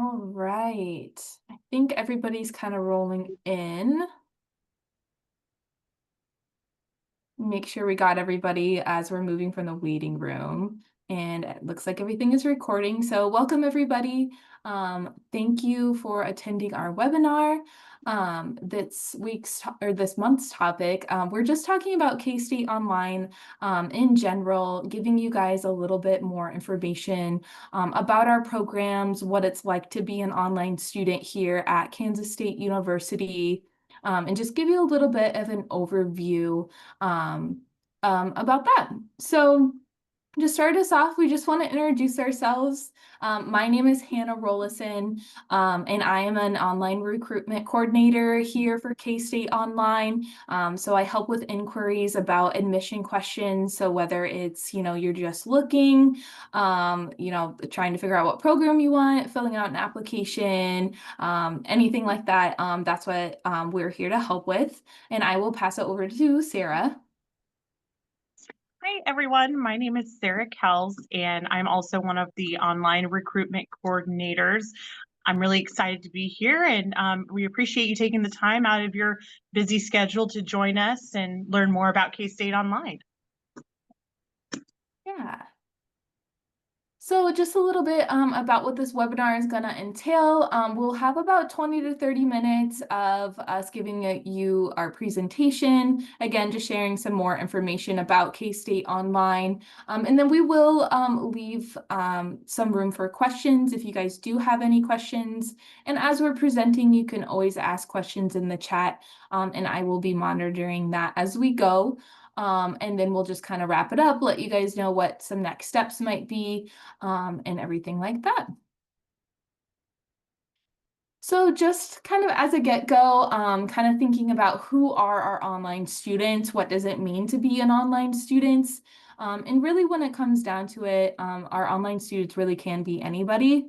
All right. I think everybody's kind of rolling in. Make sure we got everybody as we're moving from the waiting room. And it looks like everything is recording. So welcome everybody. Thank you for attending our webinar. This month's topic, we're just talking about K-State Online in general, giving you guys a little bit more information about our programs, what it's like to be an online student here at Kansas State University, and just give you a little bit of an overview um, about that. So to start us off, we just want to introduce ourselves. My name is Hannah Rollison, and I am an online recruitment coordinator here for K-State Online. So I help with inquiries about admission questions. So whether it's, you're just looking, trying to figure out what program you want, filling out an application, anything like that, that's what we're here to help with. And I will pass it over to Sarah. Hi, everyone. My name is Sarah Kells, and I'm also one of the online recruitment coordinators. I'm really excited to be here, and we appreciate you taking the time out of your busy schedule to join us and learn more about K-State Online. Yeah. So just a little bit about what this webinar is going to entail. We'll have about 20 to 30 minutes of us giving you our presentation. Again, just sharing some more information about K-State Online. And then we will leave some room for questions if you guys do have any questions. And as we're presenting, you can always ask questions in the chat, and I will be monitoring that as we go. And then we'll just kind of wrap it up, let you guys know what some next steps might be, and everything like that. So just kind of as a get-go, kind of thinking about who are our online students, what does it mean to be an online student? And really when it comes down to it, our online students really can be anybody.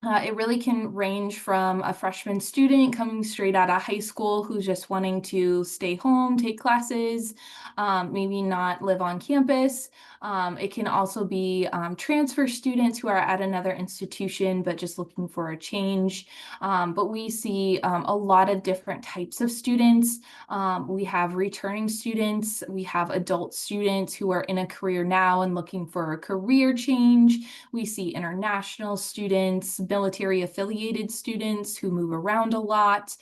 It really can range from a freshman student coming straight out of high school who's just wanting to stay home, take classes, maybe not live on campus. It can also be transfer students who are at another institution but just looking for a change. But we see a lot of different types of students. We have returning students, we have adult students who are in a career now and looking for a career change. We see international students, military affiliated students who move around a lot.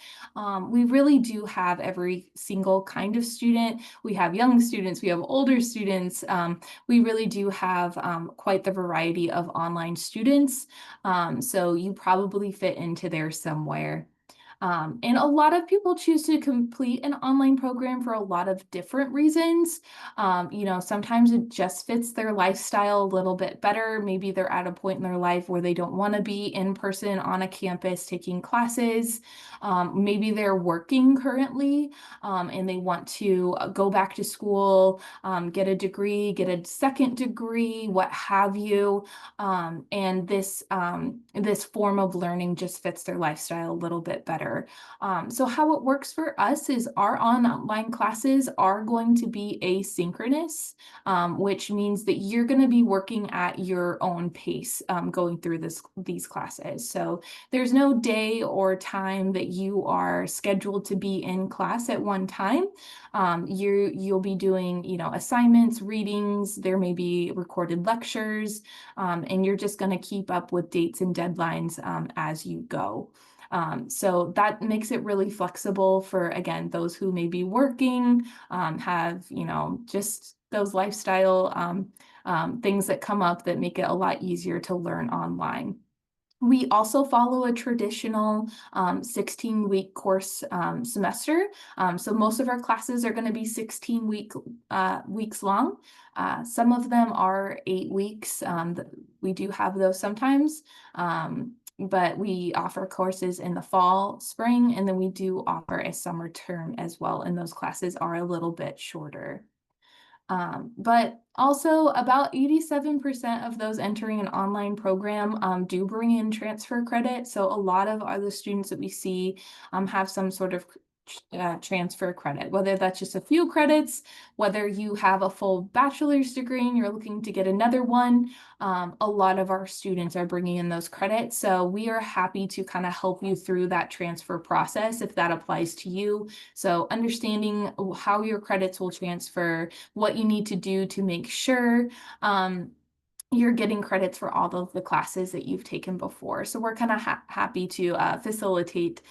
We really do have every single kind of student. We have young students, we have older students. We really do have quite the variety of online students. So you probably fit into there somewhere. And a lot of people choose to complete an online program for a lot of different reasons. Sometimes it just fits their lifestyle a little bit better. Maybe they're at a point in their life where they don't want to be in person on a campus taking classes. Maybe they're working currently, and they want to go back to school, get a degree, get a second degree, what have you. And this form of learning just fits their lifestyle a little bit better. So how it works for us is our online classes are going to be asynchronous, which means that you're going to be working at your own pace going through these classes. So there's no day or time that you are scheduled to be in class at one time. You'll be doing, assignments, readings, there may be recorded lectures, and you're just going to keep up with dates and deadlines as you go. So that makes it really flexible for, again, those who may be working, have, just those lifestyle things that come up that make it a lot easier to learn online. We also follow a traditional 16-week course semester. So most of our classes are going to be 16 weeks long. Some of them are 8 weeks. We do have those sometimes. But we offer courses in the fall, spring, and then we do offer a summer term as well. And those classes are a little bit shorter. But also about 87% of those entering an online program do bring in transfer credit. So a lot of other students that we see have some sort of transfer credit, whether that's just a few credits, whether you have a full bachelor's degree and you're looking to get another one. A lot of our students are bringing in those credits. So we are happy to kind of help you through that transfer process if that applies to you. So understanding how your credits will transfer, what you need to do to make sure you're getting credits for all of the classes that you've taken before. So we're kind of happy to facilitate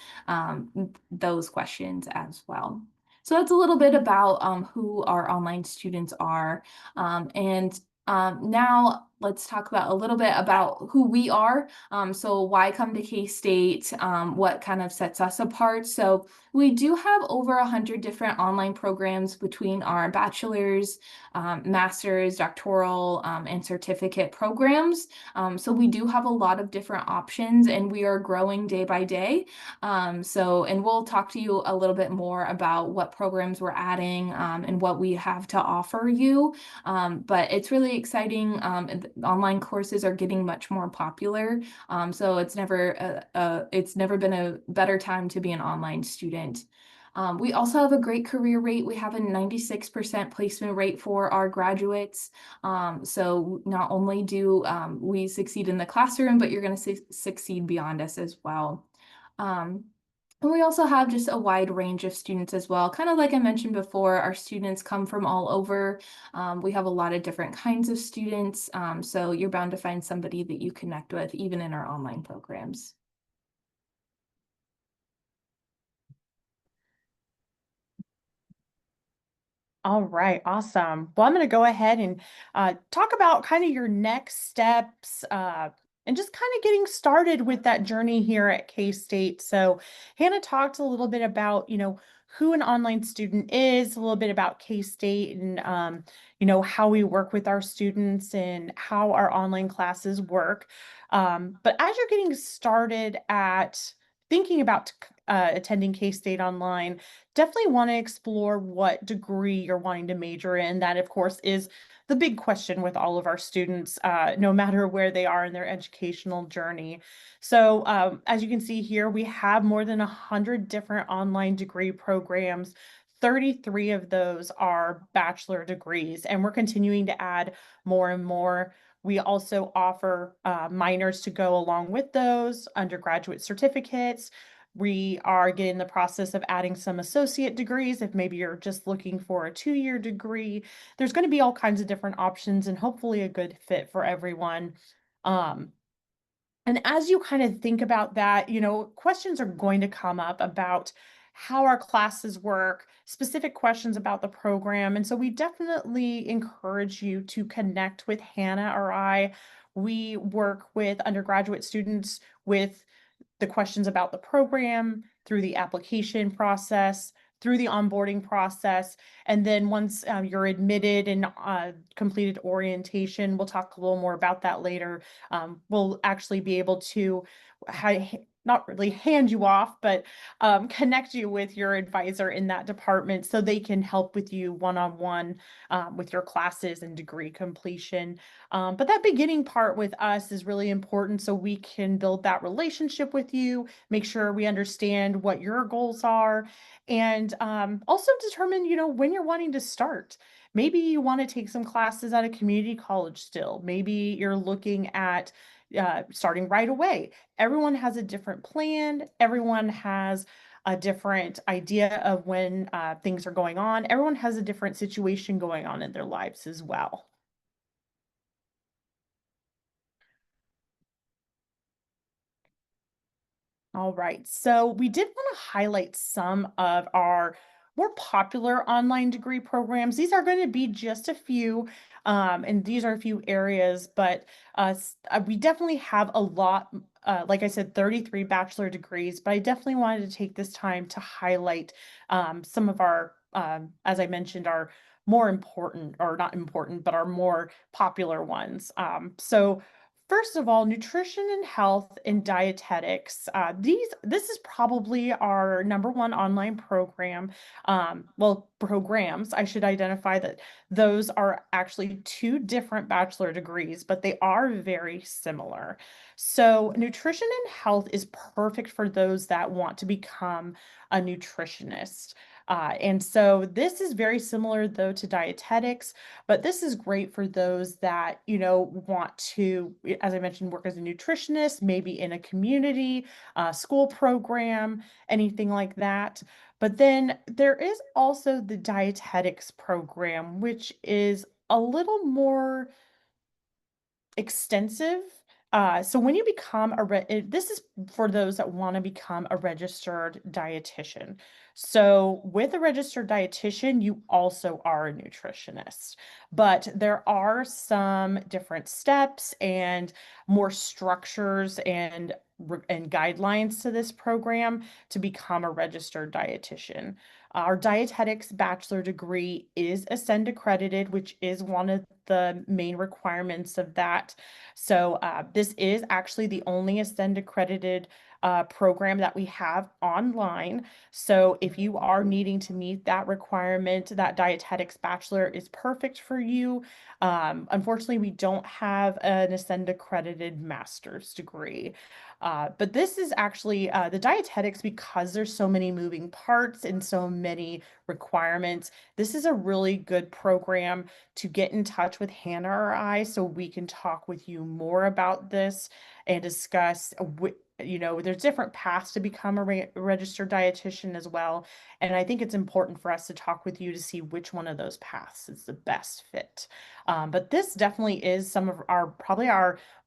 those questions as well. So that's a little bit about who our online students are. And now let's talk about a little bit about who we are. So why come to K-State? What kind of sets us apart? So we do have over 100 different online programs between our bachelor's, master's, doctoral, and certificate programs. So we do have a lot of different options and we are growing day by day. And we'll talk to you a little bit more about what programs we're adding and what we have to offer you. But it's really exciting. Online courses are getting much more popular. So it's never been a better time to be an online student. We also have a great career rate. We have a 96% placement rate for our graduates. So not only do we succeed in the classroom, but you're going to succeed beyond us as well. And we also have just a wide range of students as well. Kind of like I mentioned before, our students come from all over. We have a lot of different kinds of students. So you're bound to find somebody that you connect with, even in our online programs. All right, awesome. Well, I'm going to go ahead and talk about kind of your next steps and just kind of getting started with that journey here at K-State. So Hannah talked a little bit about, who an online student is, a little bit about K-State and, how we work with our students and how our online classes work. But as you're getting started at thinking about attending K-State online, definitely want to explore what degree you're wanting to major in. That, of course, is the big question with all of our students, no matter where they are in their educational journey. So as you can see here, we have more than 100 different online degree programs. 33 of those are bachelor degrees, and we're continuing to add more and more. We also offer minors to go along with those, undergraduate certificates. We are getting the process of adding some associate degrees. If maybe you're just looking for a 2-year degree, there's going to be all kinds of different options and hopefully a good fit for everyone. Um, and as you kind of think about that, questions are going to come up about how our classes work, specific questions about the program. And so we definitely encourage you to connect with Hannah or I. We work with undergraduate students with the questions about the program, through the application process, through the onboarding process. And then once you're admitted and completed orientation, we'll talk a little more about that later. We'll actually be able to not really hand you off, but connect you with your advisor in that department so they can help with you one-on-one with your classes and degree completion. But that beginning part with us is really important so we can build that relationship with you, make sure we understand what your goals are, and also determine, when you're wanting to start. Maybe you want to take some classes at a community college still. Maybe you're looking at starting right away. Everyone has a different plan. Everyone has a different idea of when things are going on. Everyone has a different situation going on in their lives as well. All right, so we did want to highlight some of our more popular online degree programs. These are going to be just a few, and these are a few areas, but we definitely have a lot, like I said, 33 bachelor degrees, but I definitely wanted to take this time to highlight some of our, as I mentioned, our more important, or not important, but our more popular ones. So First of all, nutrition and health and dietetics. This is probably our number one online program. Well, programs. I should identify that those are actually two different bachelor degrees, but they are very similar. So, nutrition and health is perfect for those that want to become a nutritionist. And so this is very similar though to dietetics, but this is great for those that, want to, as I mentioned, work as a nutritionist, maybe in a community, school program, anything like that. But then there is also the dietetics program, which is a little more extensive. So when you become this is for those that want to become a registered dietitian. So with a registered dietitian, you also are a nutritionist, but there are some different steps and more structures and guidelines to this program to become a registered dietitian. Our dietetics bachelor degree is Ascend accredited, which is one of the main requirements of that. So this is actually the only Ascend accredited program that we have online. So if you are needing to meet that requirement, that dietetics bachelor is perfect for you. Unfortunately, we don't have an Ascend accredited master's degree. But this is actually the dietetics, because there's so many moving parts and so many requirements. This is a really good program to get in touch with Hannah or I so we can talk with you more about this and discuss. There's different paths to become a registered dietitian as well. And I think it's important for us to talk with you to see which one of those paths is the best fit. But this definitely is probably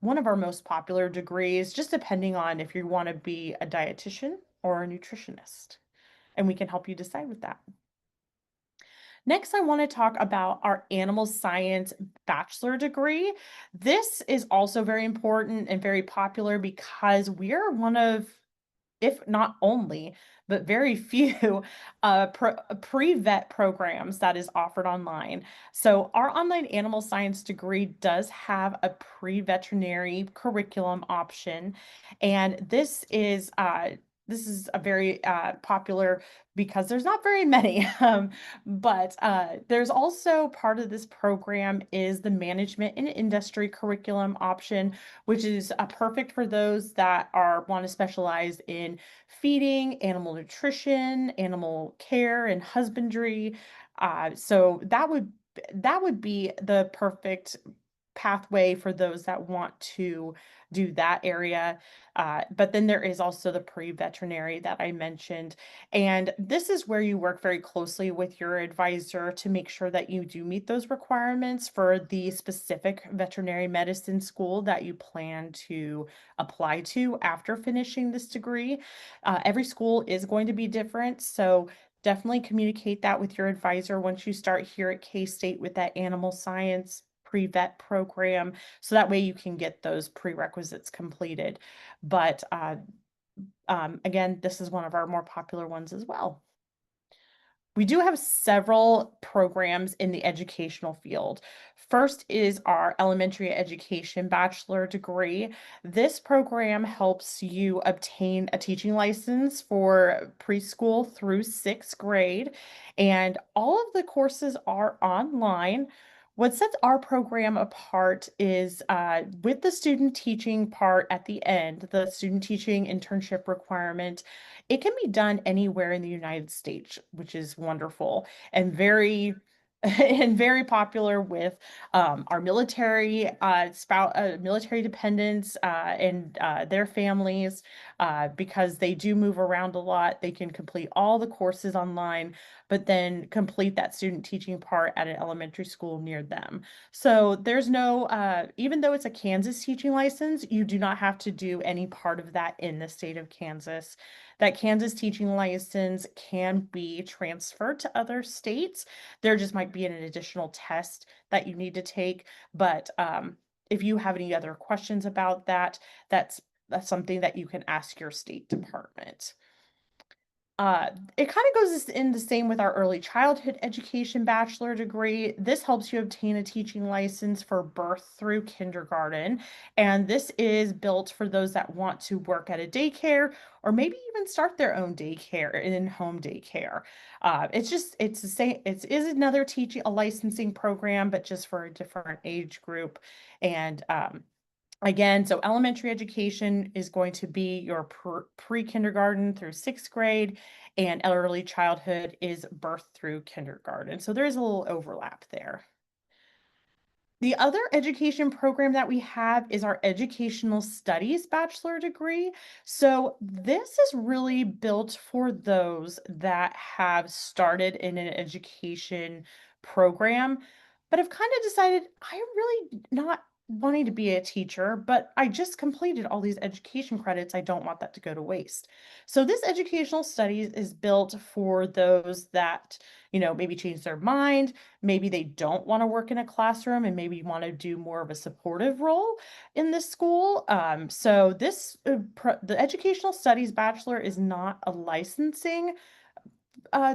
one of our most popular degrees, just depending on if you want to be a dietitian or a nutritionist. And we can help you decide with that. Next, I want to talk about our animal science bachelor degree. This is also very important and very popular because we are one of, if not only, but very few pre-vet programs that is offered online. So our online animal science degree does have a pre-veterinary curriculum option, and this is a very popular because there's not very many. But there's also part of this program is the management and industry curriculum option, which is perfect for those that want to specialize in feeding, animal nutrition, animal care, and husbandry. So that would be the perfect pathway for those that want to do that area. But then there is also the pre-veterinary that I mentioned. And this is where you work very closely with your advisor to make sure that you do meet those requirements for the specific veterinary medicine school that you plan to apply to after finishing this degree. Every school is going to be different. So definitely communicate that with your advisor once you start here at K-State with that animal science pre-vet program, so that way you can get those prerequisites completed. But again, this is one of our more popular ones as well. We do have several programs in the educational field. First is our elementary education bachelor degree. This program helps you obtain a teaching license for preschool through sixth grade, and all of the courses are online. What sets our program apart is with the student teaching part at the end, the student teaching internship requirement. It can be done anywhere in the United States, which is wonderful and very and very popular with our military dependents and their families, because they do move around a lot. They can complete all the courses online, but then complete that student teaching part at an elementary school near them. So there's no, even though it's a Kansas teaching license, you do not have to do any part of that in the state of Kansas. That Kansas teaching license can be transferred to other states. There just might be an additional test that you need to take. But if you have any other questions about that, that's something that you can ask your state department. It kind of goes in the same with our early childhood education bachelor degree. This helps you obtain a teaching license for birth through kindergarten. And this is built for those that want to work at a daycare or maybe even start their own daycare in-home daycare. It's the same, it is another a licensing program, but just for a different age group. And again, so elementary education is going to be your pre-kindergarten through sixth grade, and early childhood is birth through kindergarten. So there is a little overlap there. The other education program that we have is our educational studies bachelor degree. So this is really built for those that have started in an education program, but have kind of decided, I'm really not wanting to be a teacher, but I just completed all these education credits. I don't want that to go to waste. So this educational studies is built for those that, maybe change their mind. Maybe they don't want to work in a classroom and maybe want to do more of a supportive role in this school. So the educational studies bachelor is not a licensing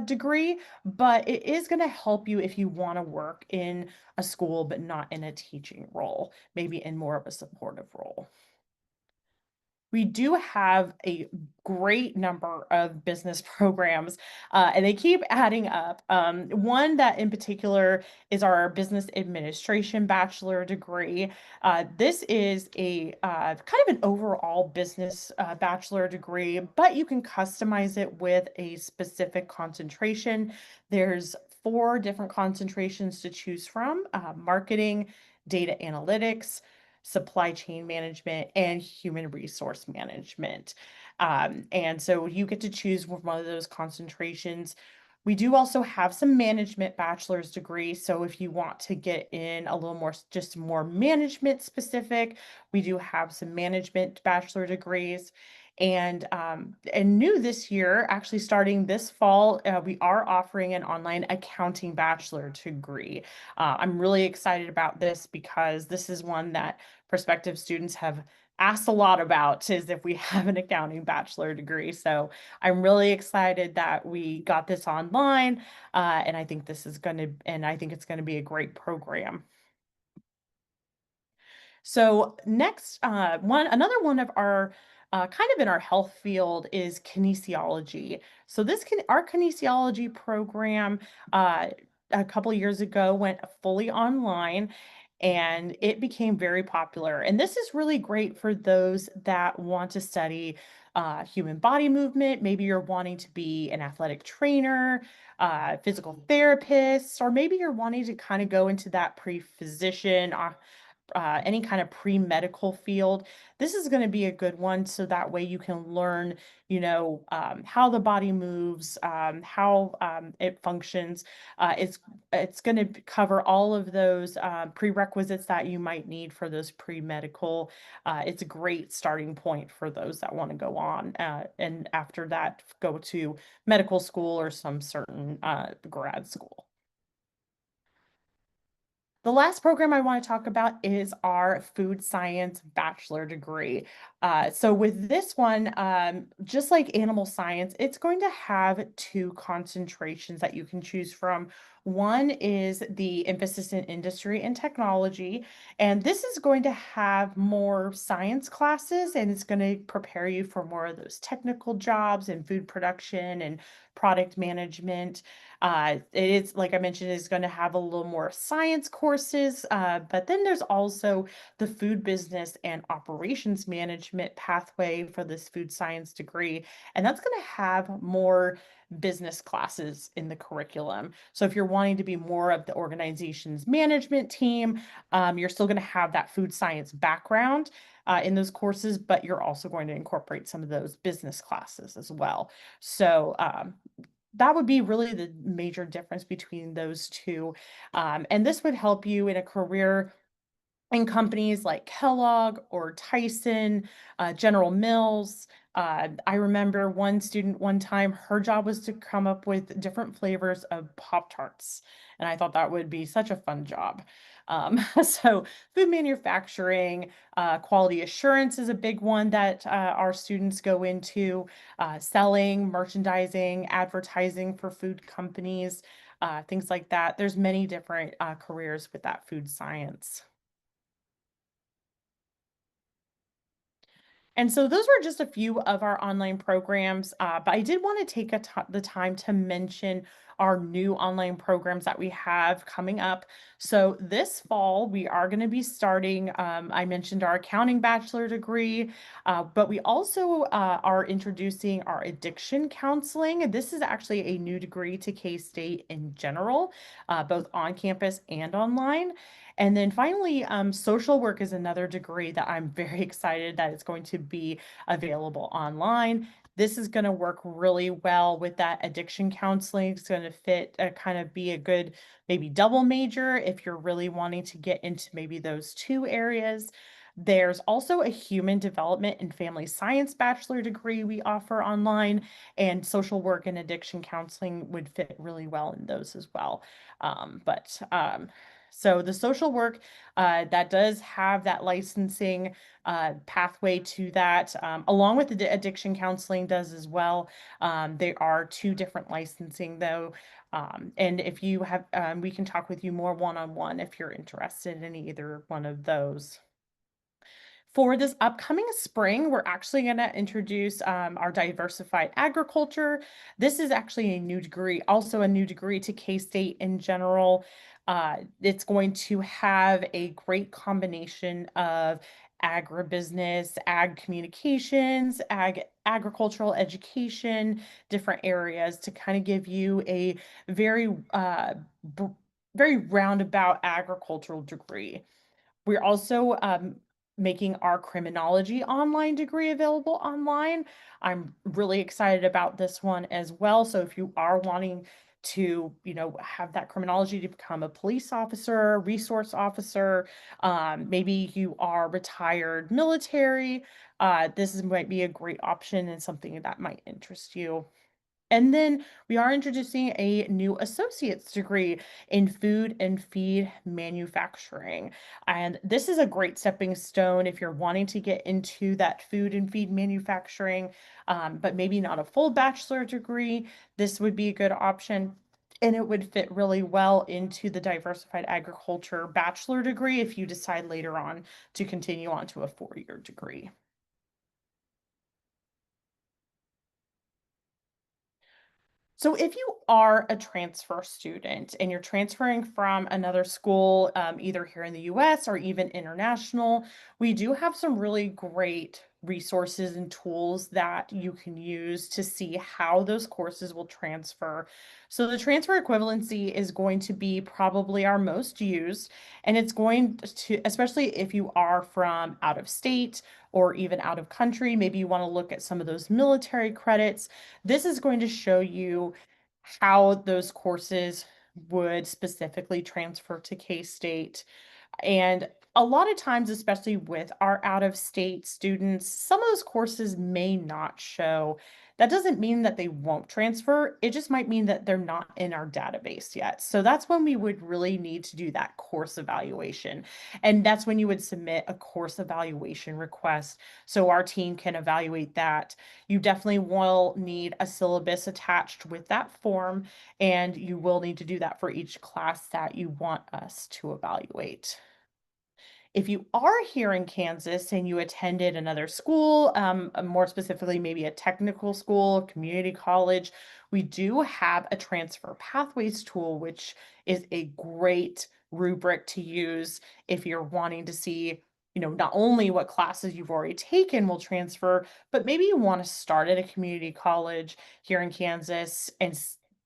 degree, but it is going to help you if you want to work in a school, but not in a teaching role, maybe in more of a supportive role. We do have a great number of business programs, and they keep adding up. One that in particular is our business administration bachelor degree. This is a kind of an overall business bachelor degree, but you can customize it with a specific concentration. There's 4 different concentrations to choose from: marketing, data analytics, supply chain management, and human resource management. And so you get to choose one of those concentrations. We do also have some management bachelor's degrees. So if you want to get in a little more, just more management specific, we do have some management bachelor degrees. And new this year, actually starting this fall, we are offering an online accounting bachelor degree. I'm really excited about this because this is one that prospective students have asked a lot about, is if we have an accounting bachelor degree. So I'm really excited that we got this online, and I think it's going to be a great program. So next, another one of our kind of in our health field is kinesiology. So our kinesiology program a couple years ago went fully online, and it became very popular. And this is really great for those that want to study human body movement. Maybe you're wanting to be an athletic trainer, physical therapist, or maybe you're wanting to kind of go into that pre-physician, any kind of pre-medical field. This is going to be a good one, so that way you can learn, how the body moves, how it functions. It's going to cover all of those prerequisites that you might need for those pre-medical. It's a great starting point for those that want to go on, and after that, go to medical school or some certain grad school. The last program I want to talk about is our food science bachelor degree. So with this one, just like animal science, it's going to have 2 concentrations that you can choose from. One is the emphasis in industry and technology, and this is going to have more science classes, and it's going to prepare you for more of those technical jobs in food production and product management. It is, like I mentioned, is going to have a little more science courses, but then there's also the food business and operations management pathway for this food science degree, and that's going to have more business classes in the curriculum. So if you're wanting to be more of the organization's management team, you're still going to have that food science background in those courses, but you're also going to incorporate some of those business classes as well. So that would be really the major difference between those 2. And this would help you in a career in companies like Kellogg or Tyson, General Mills. I remember one student one time, her job was to come up with different flavors of Pop-Tarts. and I thought that would be such a fun job. So food manufacturing, quality assurance is a big one that our students go into, selling, merchandising, advertising for food companies, things like that. There's many different careers with that food science. And so those were just a few of our online programs, but I did want to take the time to mention our new online programs that we have coming up. So this fall, we are going to be starting, I mentioned our accounting bachelor degree, but we also are introducing our addiction counseling. This is actually a new degree to K-State in general, both on campus and online. And then finally, social work is another degree that I'm very excited that it's going to be available online. This is going to work really well with that addiction counseling. It's going to fit, kind of be a good maybe double major if you're really wanting to get into maybe those two areas. There's also a human development and family science bachelor degree we offer online, and social work and addiction counseling would fit really well in those as well. So the social work that does have that licensing pathway to that, along with the addiction counseling does as well. There are two different licensing though. And if you have, we can talk with you more one-on-one if you're interested in either one of those. For this upcoming spring, we're actually going to introduce our diversified agriculture. This is actually a new degree, also a new degree to K-State in general. It's going to have a great combination of agribusiness, ag communications, agricultural education, different areas to kind of give you a very, very roundabout agricultural degree. We're also making our criminology online degree available online. I'm really excited about this one as well. So if you are wanting to, have that criminology to become a police officer, resource officer, maybe you are retired military, might be a great option and something that might interest you. And then we are introducing a new associate's degree in food and feed manufacturing. And this is a great stepping stone if you're wanting to get into that food and feed manufacturing, but maybe not a full bachelor degree. This would be a good option. And it would fit really well into the diversified agriculture bachelor degree if you decide later on to continue on to a 4-year degree. So if you are a transfer student and you're transferring from another school, either here in the US or even international, we do have some really great resources and tools that you can use to see how those courses will transfer. So the transfer equivalency is going to be probably our most used, and it's going to, especially if you are from out of state or even out of country, maybe you want to look at some of those military credits. This is going to show you how those courses would specifically transfer to K-State. And a lot of times, especially with our out-of-state students, some of those courses may not show. That doesn't mean that they won't transfer. It just might mean that they're not in our database yet. So that's when we would really need to do that course evaluation. And that's when you would submit a course evaluation request so our team can evaluate that. You definitely will need a syllabus attached with that form, and you will need to do that for each class that you want us to evaluate. If you are here in Kansas and you attended another school, more specifically, maybe a technical school, community college, we do have a transfer pathways tool, which is a great rubric to use if you're wanting to see, not only what classes you've already taken will transfer, but maybe you want to start at a community college here in Kansas and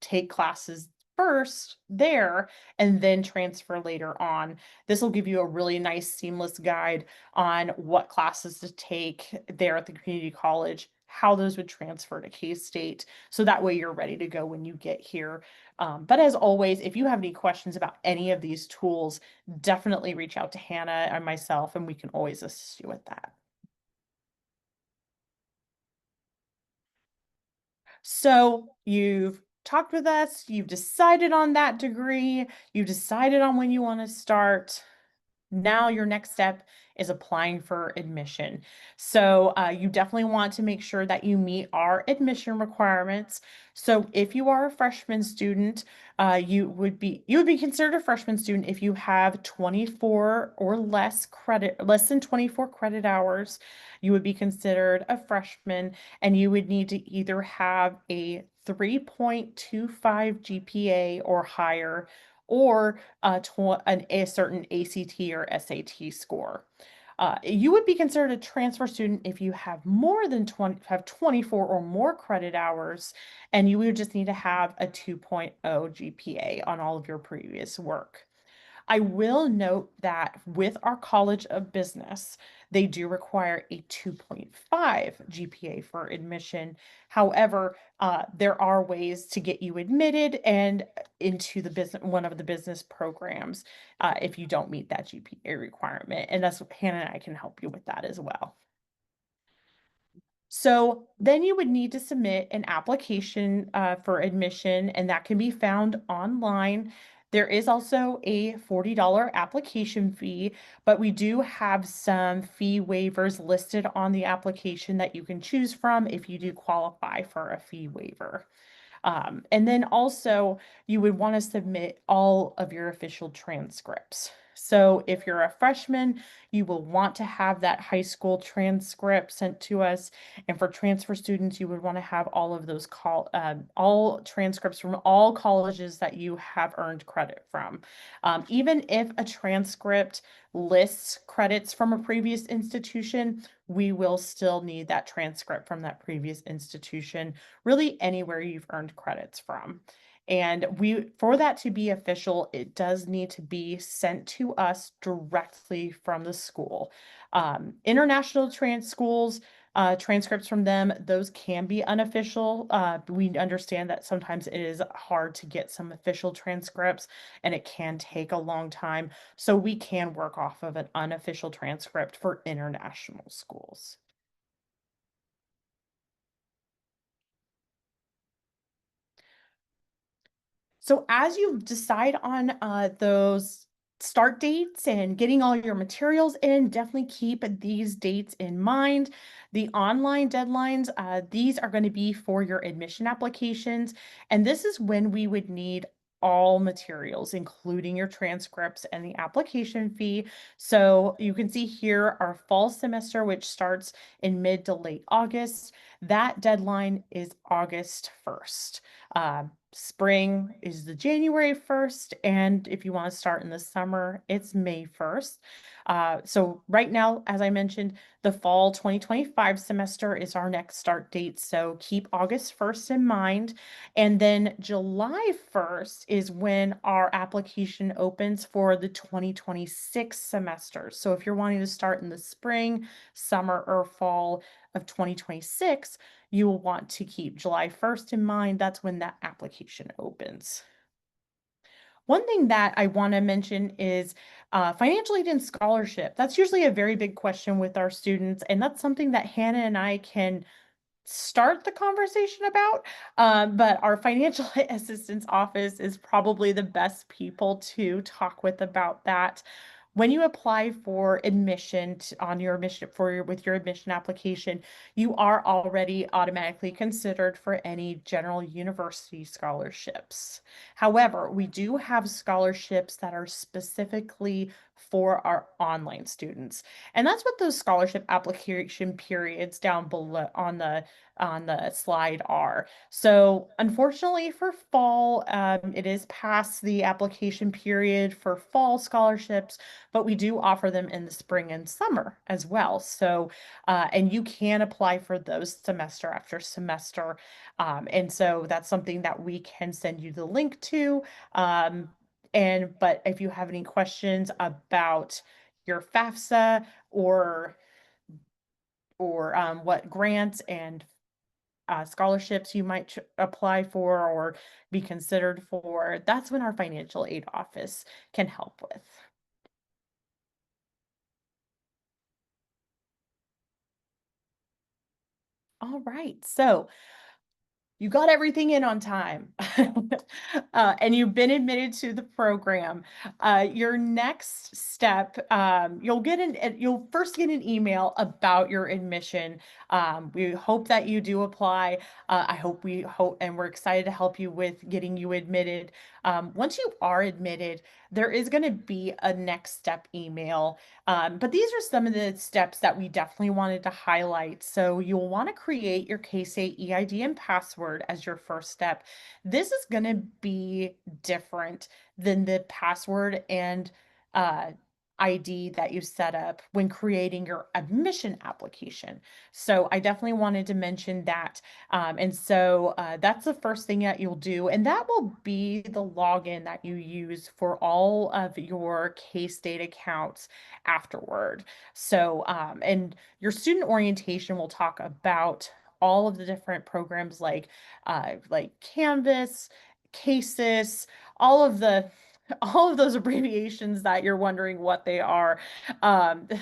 take classes first there and then transfer later on. This will give you a really nice seamless guide on what classes to take there at the community college, how those would transfer to K-State. So that way you're ready to go when you get here. But as always, if you have any questions about any of these tools, definitely reach out to Hannah and myself, and we can always assist you with that. So you've talked with us, you've decided on that degree, you've decided on when you want to start. Now your next step is applying for admission. So you definitely want to make sure that you meet our admission requirements. So if you are a freshman student, you would be considered a freshman student if you have 24 or less than 24 credit hours. You would be considered a freshman, and you would need to either have a 3.25 GPA or higher, or a certain ACT or SAT score. You would be considered a transfer student if you have more than 24 or more credit hours, and you would just need to have a 2.0 GPA on all of your previous work. I will note that with our College of Business, they do require a 2.5 GPA for admission. However, there are ways to get you admitted and into one of the business programs if you don't meet that GPA requirement. And that's what Hannah and I can help you with that as well. So then you would need to submit an application for admission, and that can be found online. There is also a $40 application fee, but we do have some fee waivers listed on the application that you can choose from if you do qualify for a fee waiver. And then also, you would want to submit all of your official transcripts. So if you're a freshman, you will want to have that high school transcript sent to us. And for transfer students, you would want to have all of those all transcripts from all colleges that you have earned credit from. Even if a transcript lists credits from a previous institution, we will still need that transcript from that previous institution, really anywhere you've earned credits from. And for that to be official, it does need to be sent to us directly from the school. International schools, transcripts from them, those can be unofficial. We understand that sometimes it is hard to get some official transcripts and it can take a long time. So we can work off of an unofficial transcript for international schools. So as you decide on those start dates and getting all your materials in, definitely keep these dates in mind. The online deadlines, these are going to be for your admission applications. And this is when we would need all materials, including your transcripts and the application fee. So you can see here our fall semester, which starts in mid to late August. That deadline is August 1st. Spring is the January 1st, and if you want to start in the summer, it's May 1st. So right now, as I mentioned, the fall 2025 semester is our next start date, so keep August 1st in mind. And then July 1st is when our application opens for the 2026 semester. So if you're wanting to start in the spring, summer, or fall of 2026, you will want to keep July 1st in mind. That's when that application opens. One thing that I want to mention is financial aid and scholarship. That's usually a very big question with our students, and that's something that Hannah and I can start the conversation about. But our financial assistance office is probably the best people to talk with about that. When you apply for admission on your admission with your admission application, you are already automatically considered for any general university scholarships. However, we do have scholarships that are specifically for our online students. And that's what those scholarship application periods down below on the slide are. So unfortunately for fall, it is past the application period for fall scholarships, but we do offer them in the spring and summer as well. So, and you can apply for those semester after semester. And so that's something that we can send you the link to. But if you have any questions about your FAFSA or what grants and scholarships you might apply for or be considered for, that's when our financial aid office can help with. All right, so you got everything in on time, and you've been admitted to the program, your next step, you'll first get an email about your admission. We hope that you do apply. We hope, and we're excited to help you with getting you admitted. Once you are admitted, there is going to be a next step email. But these are some of the steps that we definitely wanted to highlight. So you'll want to create your KState EID and password as your first step. This is going to be different than the password and uh, ID that you set up when creating your admission application. So I definitely wanted to mention that. That's the first thing that you'll do. And that will be the login that you use for all of your KState accounts afterward. And your student orientation will talk about all of the different programs like Canvas, Cases, all of the all of those abbreviations that you're wondering what they are.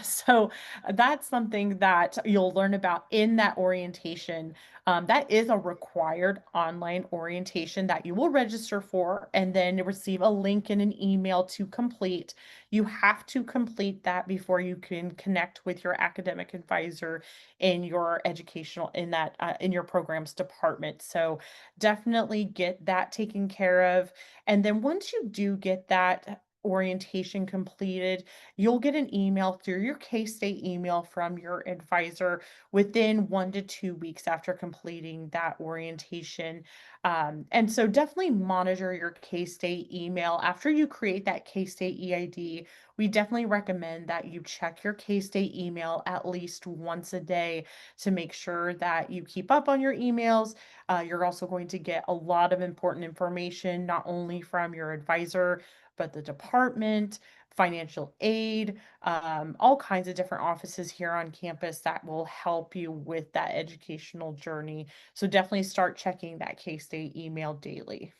So that's something that you'll learn about in that orientation. That is a required online orientation that you will register for and then receive a link in an email to complete. You have to complete that before you can connect with your academic advisor in your in your programs department. So definitely get that taken care of. And then once you do get that orientation completed, you'll get an email through your KState email from your advisor within 1 to 2 weeks after completing that orientation. And so definitely monitor your KState email. After you create that KState EID, we definitely recommend that you check your KState email at least once a day to make sure that you keep up on your emails. You're also going to get a lot of important information, not only from your advisor, but the department, financial aid, all kinds of different offices here on campus that will help you with that educational journey. So definitely start checking that KState email daily.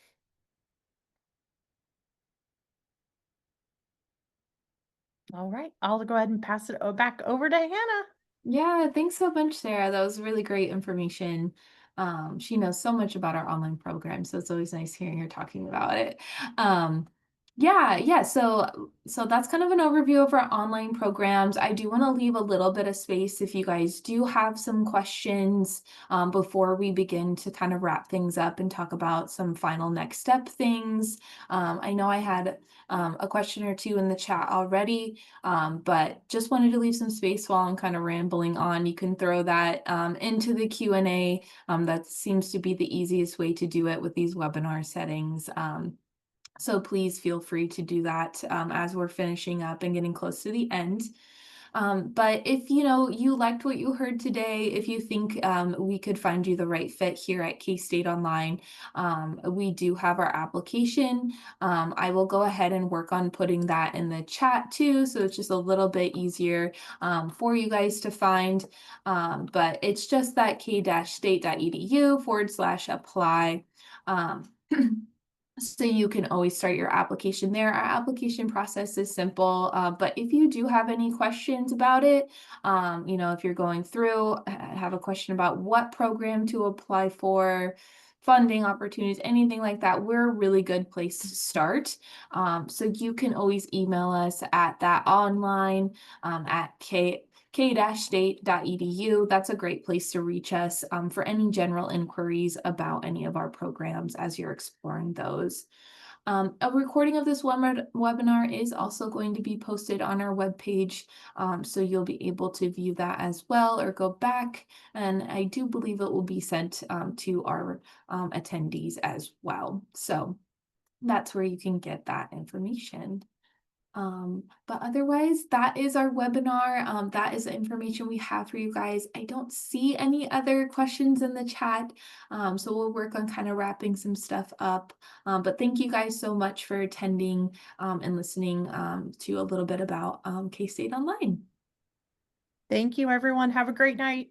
All right, I'll go ahead and pass it back over to Hannah. Yeah, thanks so much, Sarah. That was really great information. She knows so much about our online program, so it's always nice hearing her talking about it. Um, yeah. So that's kind of an overview of our online programs. I do want to leave a little bit of space if you guys do have some questions before we begin to kind of wrap things up and talk about some final next step things. I know I had a question or two in the chat already. But just wanted to leave some space while I'm kind of rambling on. You can throw that into the Q&A. That seems to be the easiest way to do it with these webinar settings. So please feel free to do that as we're finishing up and getting close to the end. But if you liked what you heard today, if you think we could find you the right fit here at KState Online, we do have our application. I will go ahead and work on putting that in the chat too, so it's just a little bit easier for you guys to find. But it's just that k-state.edu/apply. So you can always start your application there. Our application process is simple, but if you do have any questions about it, if you're going through, have a question about what program to apply for, funding opportunities, anything like that, we're a really good place to start. So you can always email us at that online at k-state.edu. That's a great place to reach us for any general inquiries about any of our programs as you're exploring those. A recording of this webinar is also going to be posted on our webpage, so you'll be able to view that as well or go back. And I do believe it will be sent to our attendees as well. So that's where you can get that information. But otherwise, that is our webinar. That is the information we have for you guys. I don't see any other questions in the chat, so we'll work on kind of wrapping some stuff up. But thank you guys so much for attending and listening to a little bit about KState Online. Thank you, everyone. Have a great night.